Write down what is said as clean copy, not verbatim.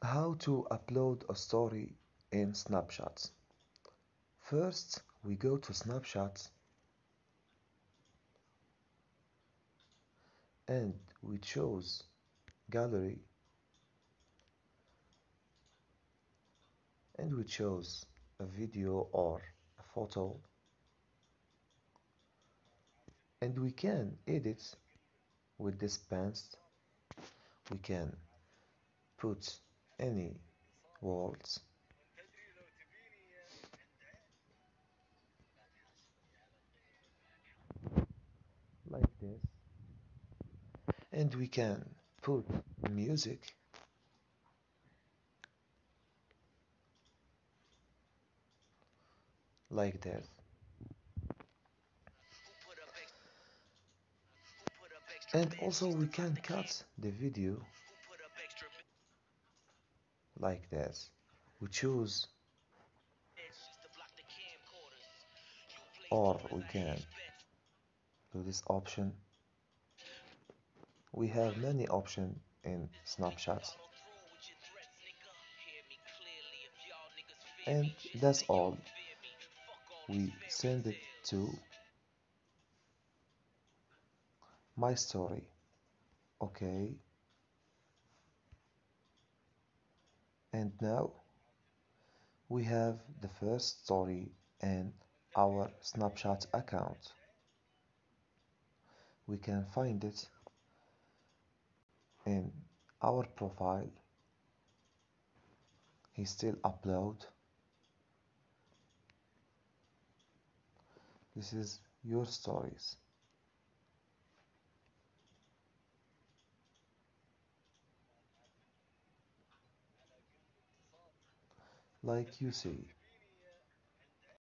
How to upload a story in Snapchat. First, we go to Snapchat and we choose gallery and we choose a video or a photo and we can edit with this pants. We can put any words like this and we can put music like this. And also we can cut the video like this. We choose or we can do this option. We have many options in Snapchat. And that's all. We send it to my story. Okay. And now we have the first story in our Snapchat account. We can find it in our profile. He still upload. This is your stories. Like you see.